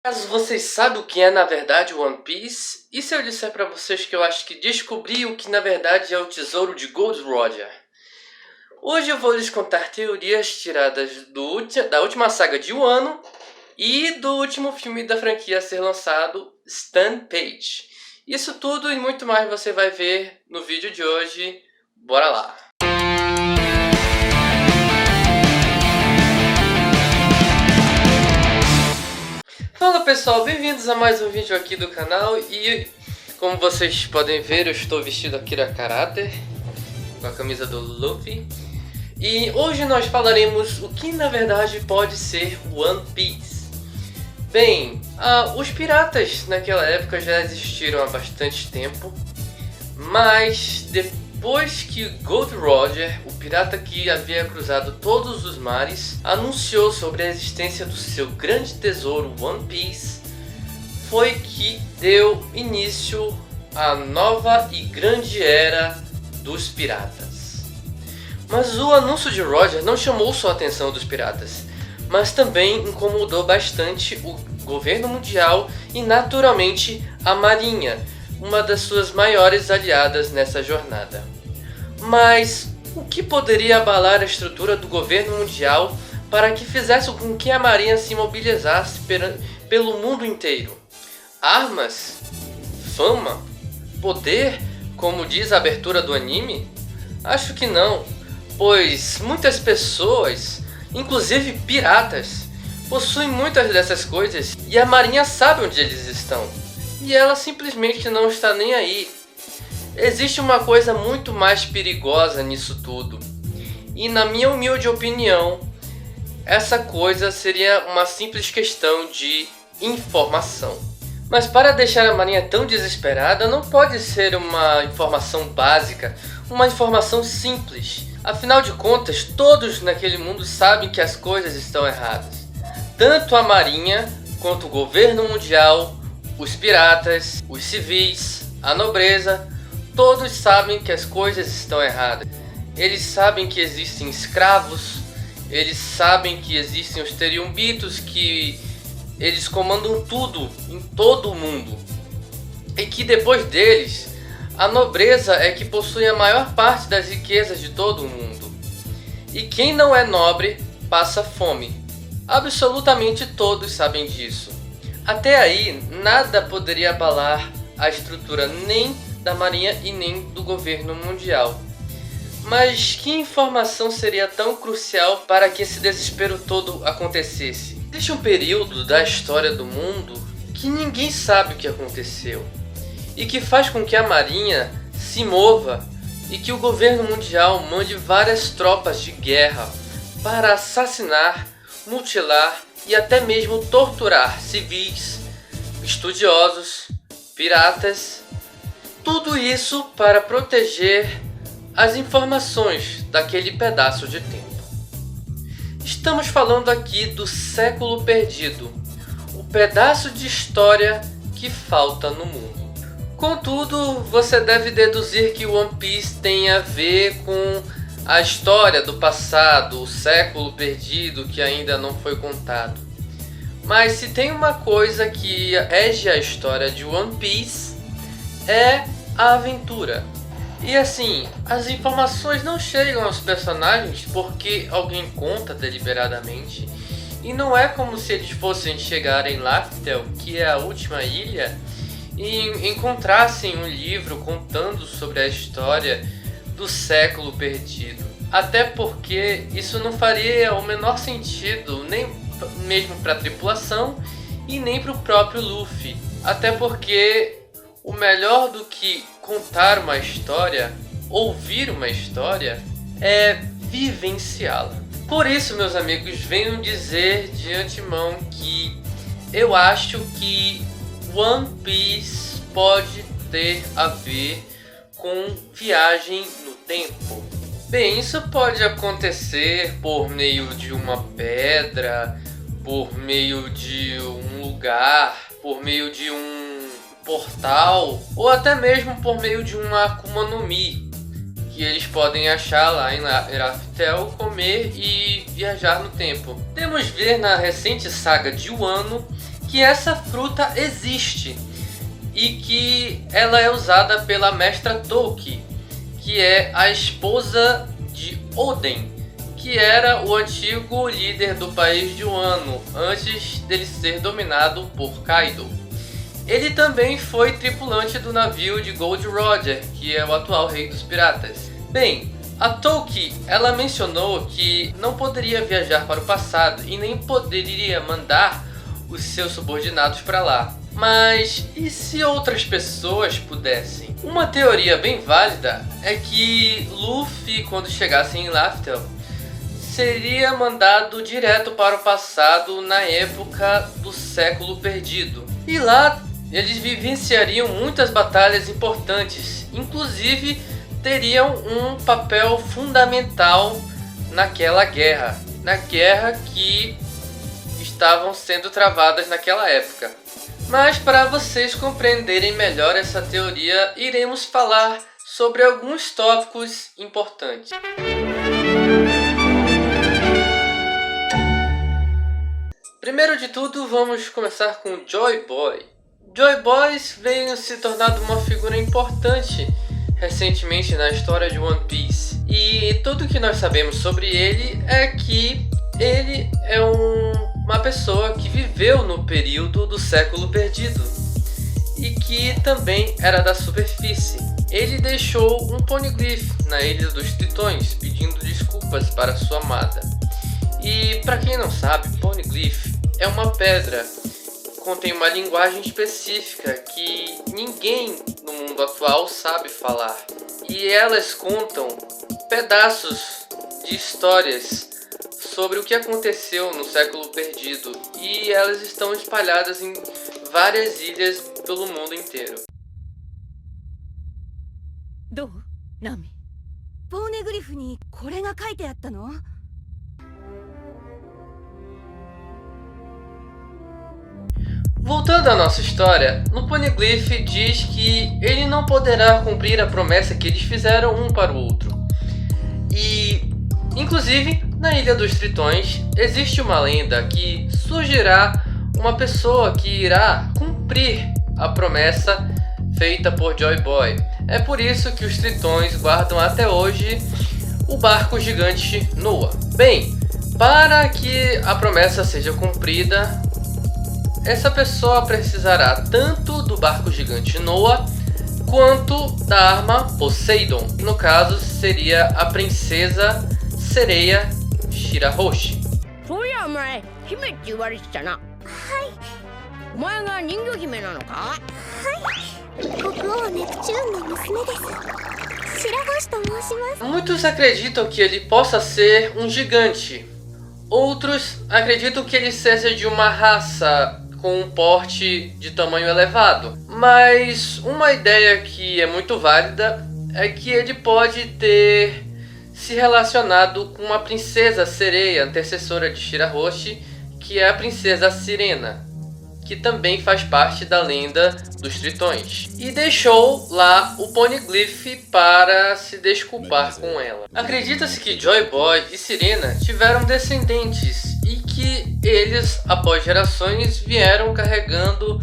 Caso vocês sabem o que é na verdade One Piece, e se eu disser pra vocês que eu acho que descobri o que na verdade é o tesouro de Gold Roger? Hoje eu vou lhes contar teorias tiradas da última saga de Wano e do último filme da franquia a ser lançado, Stampede. Isso tudo e muito mais você vai ver no vídeo de hoje. Bora lá! Fala pessoal, bem-vindos a mais um vídeo aqui do canal e como vocês podem ver eu estou vestido Akira Karate com a camisa do Luffy e hoje nós falaremos o que na verdade pode ser One Piece. Bem, os piratas naquela época já existiram há bastante tempo, mas depois que Gold Roger, o pirata que havia cruzado todos os mares, anunciou sobre a existência do seu grande tesouro One Piece, foi que deu início à nova e grande era dos piratas. Mas o anúncio de Roger não chamou só a atenção dos piratas, mas também incomodou bastante o governo mundial e naturalmente a marinha, uma das suas maiores aliadas nessa jornada. Mas o que poderia abalar a estrutura do governo mundial para que fizesse com que a marinha se mobilizasse pelo mundo inteiro? Armas? Fama? Poder? Como diz a abertura do anime? Acho que não, pois muitas pessoas, inclusive piratas, possuem muitas dessas coisas e a marinha sabe onde eles estão. E ela simplesmente não está nem aí. Existe uma coisa muito mais perigosa nisso tudo. E na minha humilde opinião, essa coisa seria uma simples questão de informação. Mas para deixar a marinha tão desesperada, não pode ser uma informação básica, uma informação simples. Afinal de contas, todos naquele mundo sabem que as coisas estão erradas. Tanto a marinha, quanto o governo mundial, os piratas, os civis, a nobreza, todos sabem que as coisas estão erradas. Eles sabem que existem escravos, eles sabem que existem os teriumbitos, que eles comandam tudo em todo o mundo. E que depois deles, a nobreza é que possui a maior parte das riquezas de todo o mundo. E quem não é nobre passa fome. Absolutamente todos sabem disso. Até aí, nada poderia abalar a estrutura nem da marinha e nem do governo mundial. Mas que informação seria tão crucial para que esse desespero todo acontecesse? Existe um período da história do mundo que ninguém sabe o que aconteceu e que faz com que a marinha se mova e que o governo mundial mande várias tropas de guerra para assassinar, mutilar e até mesmo torturar civis, estudiosos, piratas, tudo isso para proteger as informações daquele pedaço de tempo. Estamos falando aqui do século perdido, o pedaço de história que falta no mundo. Contudo, você deve deduzir que One Piece tem a ver com a história do passado, o século perdido que ainda não foi contado. Mas se tem uma coisa que rege a história de One Piece, é a aventura. E assim, as informações não chegam aos personagens porque alguém conta deliberadamente. E não é como se eles fossem chegar em Laftel, que é a última ilha, e encontrassem um livro contando sobre a história do século perdido. Até porque isso não faria o menor sentido, nem mesmo para a tripulação e nem para o próprio Luffy. Até porque o melhor do que contar uma história, ouvir uma história, é vivenciá-la. Por isso, meus amigos, venho dizer de antemão que eu acho que One Piece pode ter a ver com viagem no tempo. Bem, isso pode acontecer por meio de uma pedra, por meio de um lugar, por meio de um portal, ou até mesmo por meio de uma Akuma no Mi, que eles podem achar lá em Raftel, comer e viajar no tempo. Podemos ver na recente saga de Wano que essa fruta existe e que ela é usada pela mestra Toki, que é a esposa de Oden, que era o antigo líder do país de Wano antes dele ser dominado por Kaido. Ele também foi tripulante do navio de Gold Roger, que é o atual rei dos piratas. Bem, a Toki, ela mencionou que não poderia viajar para o passado e nem poderia mandar os seus subordinados para lá. Mas e se outras pessoas pudessem? Uma teoria bem válida é que Luffy, quando chegasse em Laftel, seria mandado direto para o passado na época do século perdido. E lá eles vivenciariam muitas batalhas importantes, inclusive teriam um papel fundamental naquela guerra, na guerra que estavam sendo travadas naquela época. Mas para vocês compreenderem melhor essa teoria, iremos falar sobre alguns tópicos importantes. Primeiro de tudo, vamos começar com Joy Boy. Joy Boy veio se tornar uma figura importante recentemente na história de One Piece. E tudo que nós sabemos sobre ele é que ele é uma pessoa que viveu no período do século perdido e que também era da superfície. Ele deixou um poneglyph na Ilha dos Tritões pedindo desculpas para sua amada. E para quem não sabe, poneglyph é uma pedra que contém uma linguagem específica que ninguém no mundo atual sabe falar. E elas contam pedaços de histórias sobre o que aconteceu no século perdido, e elas estão espalhadas em várias ilhas pelo mundo inteiro. Nami, poneglyph ni kore ga kaite atta no? Voltando à nossa história, no poneglyph diz que ele não poderá cumprir a promessa que eles fizeram um para o outro. E, inclusive, na Ilha dos Tritões existe uma lenda que surgirá uma pessoa que irá cumprir a promessa feita por Joy Boy. É por isso que os Tritões guardam até hoje o barco gigante Noah. Bem, para que a promessa seja cumprida, essa pessoa precisará tanto do barco gigante Noah quanto da arma Poseidon. No caso, seria a princesa sereia Shirahoshi. Muitos acreditam que ele possa ser um gigante. Outros acreditam que ele seja de uma raça com um porte de tamanho elevado. Mas uma ideia que é muito válida é que ele pode ter se relacionado com uma princesa sereia, antecessora de Shirahoshi, que é a princesa Sirena, que também faz parte da lenda dos Tritões, e deixou lá o poneglyph para se desculpar com ela. Acredita-se que Joy Boy e Sirena tiveram descendentes e que eles, após gerações, vieram carregando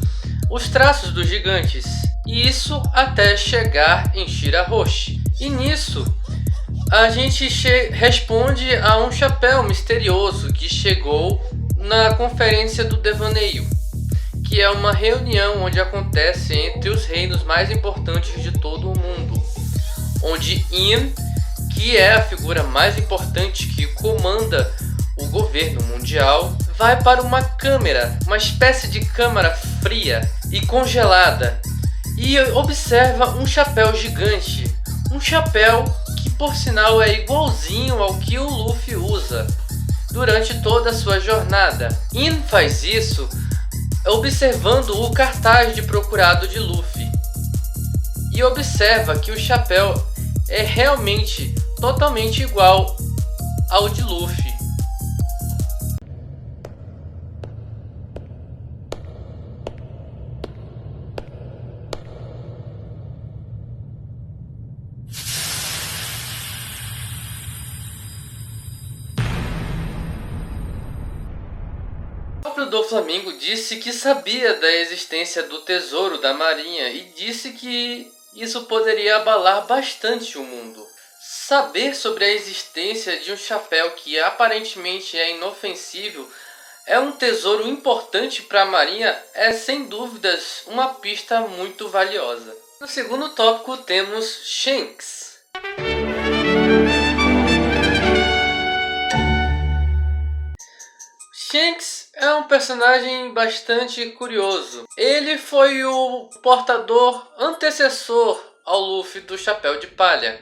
os traços dos gigantes, e isso até chegar em Shirahoshi. E nisso a gente responde a um chapéu misterioso que chegou na Conferência do Devaneio, que é uma reunião onde acontece entre os reinos mais importantes de todo o mundo, onde Ian, que é a figura mais importante que comanda o governo mundial, vai para uma câmera, uma espécie de câmara fria e congelada, e observa um chapéu gigante, um chapéu que por sinal é igualzinho ao que o Luffy usa durante toda a sua jornada. Ian faz isso observando o cartaz de procurado de Luffy e observa que o chapéu é realmente totalmente igual ao de Luffy. próprio Doflamingo disse que sabia da existência do tesouro da marinha e disse que isso poderia abalar bastante o mundo. Saber sobre a existência de um chapéu que aparentemente é inofensivo é um tesouro importante para a marinha é sem dúvidas uma pista muito valiosa. No segundo tópico temos Shanks. Shanks é um personagem bastante curioso. Ele foi o portador antecessor ao Luffy do Chapéu de Palha.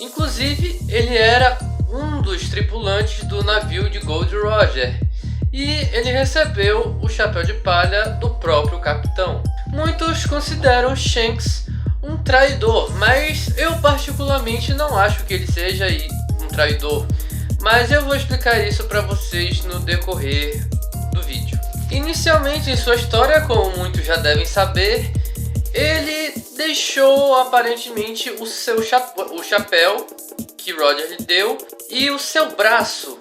Inclusive, ele era um dos tripulantes do navio de Gold Roger e ele recebeu o Chapéu de Palha do próprio capitão. Muitos consideram Shanks um traidor, mas eu particularmente não acho que ele seja um traidor. Mas eu vou explicar isso para vocês no decorrer do vídeo. Inicialmente em sua história, como muitos já devem saber, ele deixou aparentemente o chapéu que Roger lhe deu e o seu braço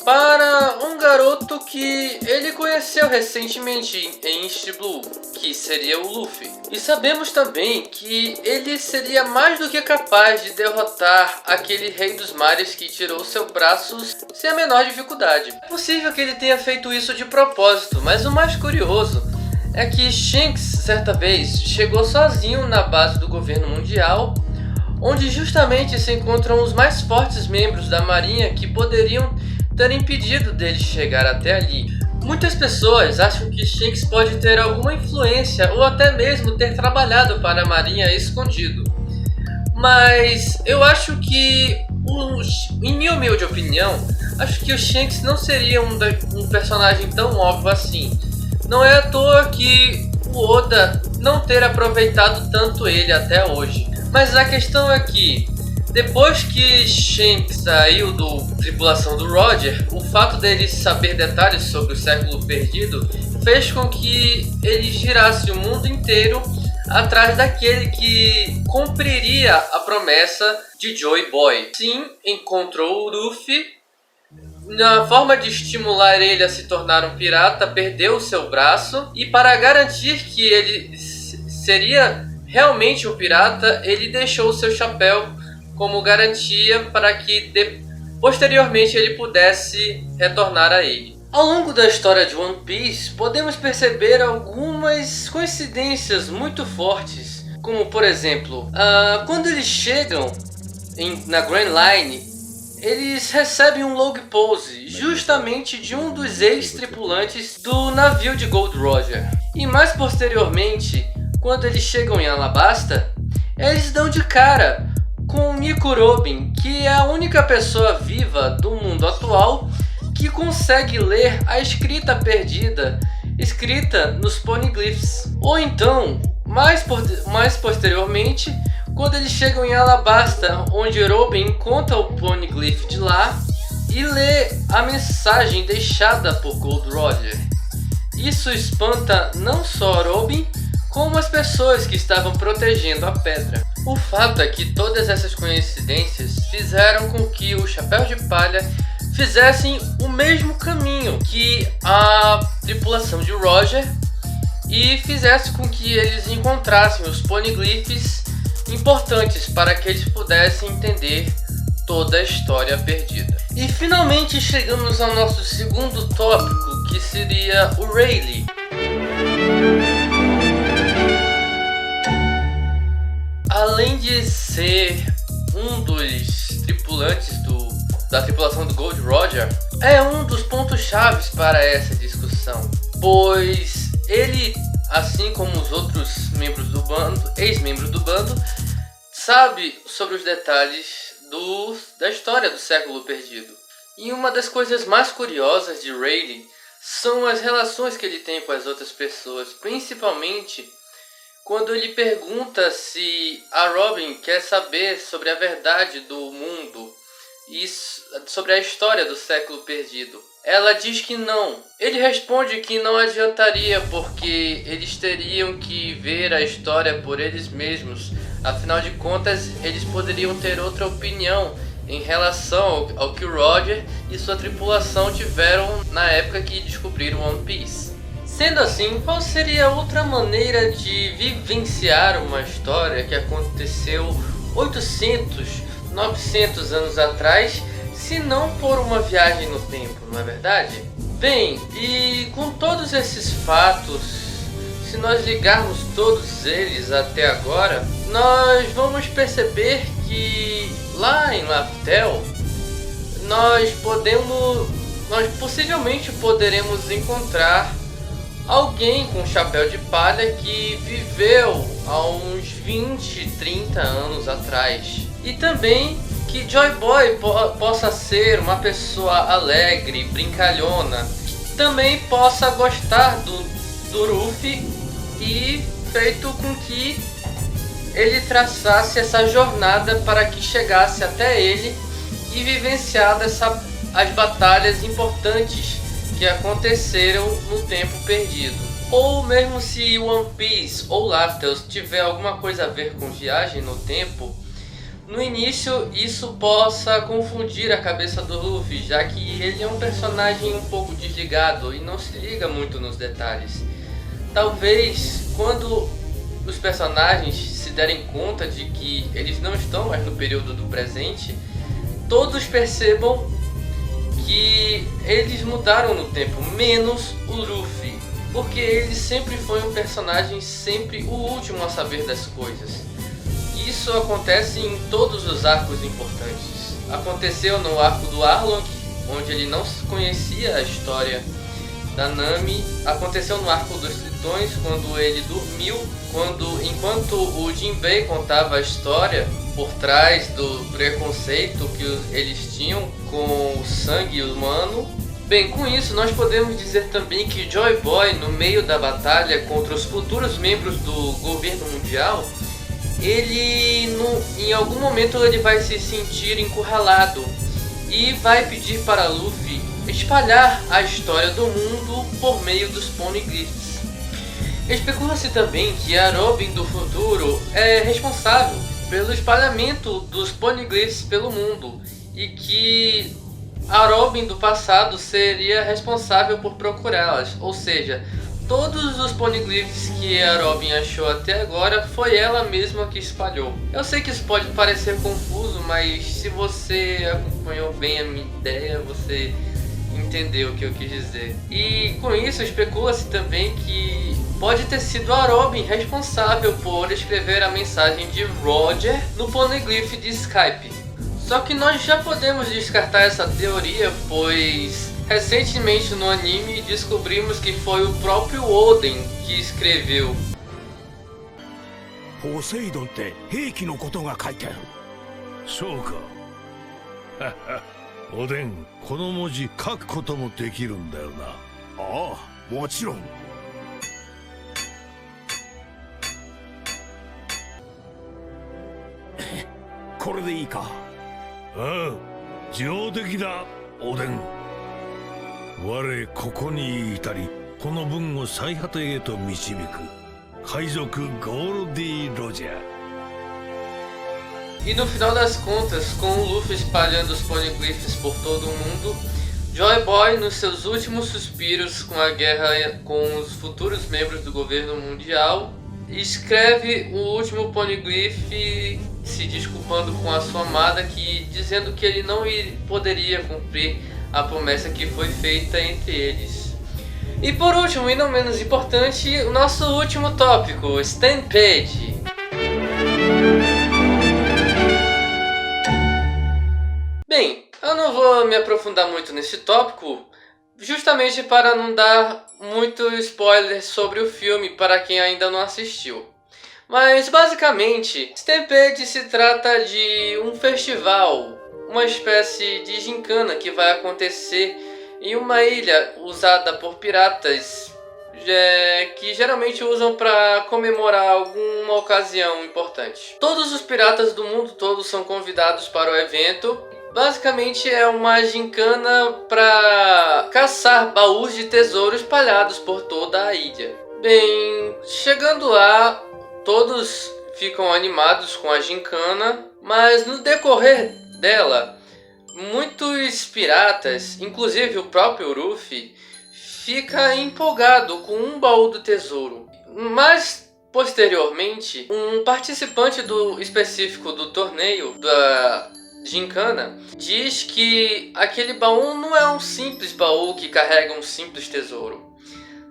para um garoto que ele conheceu recentemente em East Blue, que seria o Luffy. E sabemos também que ele seria mais do que capaz de derrotar aquele Rei dos Mares que tirou seu braço sem a menor dificuldade. É possível que ele tenha feito isso de propósito, mas o mais curioso é que Shanks, certa vez, chegou sozinho na base do governo mundial, onde justamente se encontram os mais fortes membros da marinha que poderiam ter impedido dele chegar até ali. Muitas pessoas acham que Shanks pode ter alguma influência ou até mesmo ter trabalhado para a marinha escondido. Mas eu acho que, em minha humilde opinião, acho que o Shanks não seria um personagem tão óbvio assim. Não é à toa que o Oda não ter aproveitado tanto ele até hoje. Mas a questão é que, depois que Shanks saiu da tripulação do Roger, o fato dele saber detalhes sobre o século perdido fez com que ele girasse o mundo inteiro atrás daquele que cumpriria a promessa de Joy Boy. Sim, encontrou o Luffy. Na forma de estimular ele a se tornar um pirata, perdeu o seu braço. E para garantir que ele seria realmente um pirata, ele deixou o seu chapéu como garantia para que posteriormente ele pudesse retornar a ele. Ao longo da história de One Piece, podemos perceber algumas coincidências muito fortes, como por exemplo, quando eles chegam na Grand Line, eles recebem um log pose justamente de um dos ex-tripulantes do navio de Gold Roger. E mais posteriormente, quando eles chegam em Alabasta, eles dão de cara com Nico Robin, que é a única pessoa viva do mundo atual que consegue ler a escrita perdida, escrita nos Poneglyphs. Ou então, mais posteriormente, quando eles chegam em Alabasta, onde Robin encontra o Poneglyph de lá e lê a mensagem deixada por Gold Roger. Isso espanta não só Robin, como as pessoas que estavam protegendo a pedra. O fato é que todas essas coincidências fizeram com que o Chapéu de Palha fizessem o mesmo caminho que a tripulação de Roger e fizesse com que eles encontrassem os Poneglyphs importantes para que eles pudessem entender toda a história perdida. E finalmente chegamos ao nosso segundo tópico, que seria o Rayleigh. Além de ser um dos tripulantes da tripulação do Gold Roger, é um dos pontos chaves para essa discussão, pois ele, assim como os outros membros do bando, ex-membros do bando, sabe sobre os detalhes da história do século perdido. E uma das coisas mais curiosas de Rayleigh são as relações que ele tem com as outras pessoas, principalmente quando ele pergunta se a Robin quer saber sobre a verdade do mundo e sobre a história do século perdido. Ela diz que não. Ele responde que não adiantaria, porque eles teriam que ver a história por eles mesmos. Afinal de contas, eles poderiam ter outra opinião em relação ao que o Roger e sua tripulação tiveram na época que descobriram One Piece. Sendo assim, qual seria outra maneira de vivenciar uma história que aconteceu 800, 900 anos atrás, se não por uma viagem no tempo, não é verdade? Bem, e com todos esses fatos, se nós ligarmos todos eles até agora, nós vamos perceber que lá em Laftel, nós possivelmente poderemos encontrar alguém com chapéu de palha que viveu há uns 20, 30 anos atrás. E também que Joy Boy possa ser uma pessoa alegre, brincalhona, que também possa gostar do Luffy e feito com que ele traçasse essa jornada para que chegasse até ele e vivenciasse as batalhas importantes que aconteceram no tempo perdido. Ou mesmo se One Piece ou Lacteus tiver alguma coisa a ver com viagem no tempo, no início isso possa confundir a cabeça do Luffy, já que ele é um personagem um pouco desligado e não se liga muito nos detalhes. Talvez quando os personagens se derem conta de que eles não estão mais no período do presente, todos percebam que eles mudaram no tempo, menos o Luffy, porque ele sempre foi um personagem sempre o último a saber das coisas. Isso acontece em todos os arcos importantes. Aconteceu no arco do Arlong, onde ele não conhecia a história da Nami. Aconteceu no arco dos Tritões, quando ele dormiu, enquanto o Jinbei contava a história por trás do preconceito que eles tinham com o sangue humano. Bem, com isso nós podemos dizer também que Joy Boy, no meio da batalha contra os futuros membros do governo mundial, em algum momento ele vai se sentir encurralado e vai pedir para Luffy espalhar a história do mundo por meio dos Poneglyphs. Especula-se também que a Robin do futuro é responsável pelo espalhamento dos Poneglyphs pelo mundo e que a Robin do passado seria responsável por procurá-las, ou seja, todos os Poneglyphs que a Robin achou até agora foi ela mesma que espalhou. Eu sei que isso pode parecer confuso, mas se você acompanhou bem a minha ideia, você entendeu o que eu quis dizer. E com isso especula-se também que pode ter sido a Robin responsável por escrever a mensagem de Roger no Poneglyph de Skype. Só que nós já podemos descartar essa teoria, pois recentemente no anime descobrimos que foi o próprio Oden que escreveu. Poseidon って兵器のことが書いてある。そうか。おでん、この文字書くこともできるんだよな。ああ、もちろん。これでいいか。ああ、上出来だ、おでん。我ここに至り、この文を最果てへと導く海賊ゴールディ・ロジャー。E no final das contas, com o Luffy espalhando os Poneglyphs por todo o mundo, Joy Boy, nos seus últimos suspiros com a guerra com os futuros membros do governo mundial, escreve o último Poneglyph se desculpando com a sua amada, dizendo que ele não poderia cumprir a promessa que foi feita entre eles. E por último, e não menos importante, o nosso último tópico, Stampede. Bem, eu não vou me aprofundar muito nesse tópico, justamente para não dar muito spoiler sobre o filme para quem ainda não assistiu. Mas basicamente, Stampede se trata de um festival, uma espécie de gincana que vai acontecer em uma ilha usada por piratas que geralmente usam para comemorar alguma ocasião importante. Todos os piratas do mundo todo são convidados para o evento. Basicamente é uma gincana para caçar baús de tesouro espalhados por toda a ilha. Bem, chegando lá, todos ficam animados com a gincana, mas no decorrer dela, muitos piratas, inclusive o próprio Luffy, fica empolgado com um baú do tesouro. Mas posteriormente, um participante específico do torneio da Gincana diz que aquele baú não é um simples baú que carrega um simples tesouro.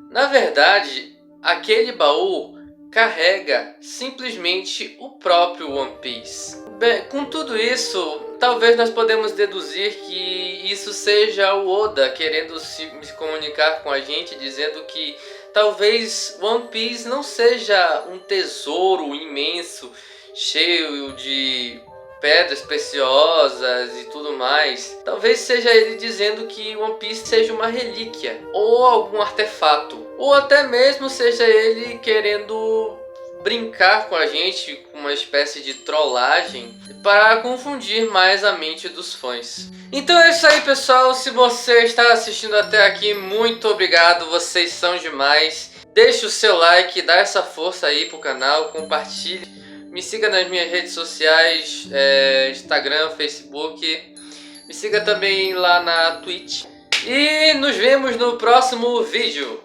Na verdade, aquele baú carrega simplesmente o próprio One Piece. Bem, com tudo isso, talvez nós podemos deduzir que isso seja o Oda querendo se comunicar com a gente, dizendo que talvez One Piece não seja um tesouro imenso, cheio de pedras preciosas e tudo mais. Talvez seja ele dizendo que One Piece seja uma relíquia ou algum artefato, ou até mesmo seja ele querendo brincar com a gente com uma espécie de trollagem para confundir mais a mente dos fãs. Então é isso aí, pessoal. Se você está assistindo até aqui, muito obrigado, vocês são demais. Deixe o seu like, dá essa força aí pro canal, compartilhe. Me siga nas minhas redes sociais, Instagram, Facebook. Me siga também lá na Twitch. E nos vemos no próximo vídeo.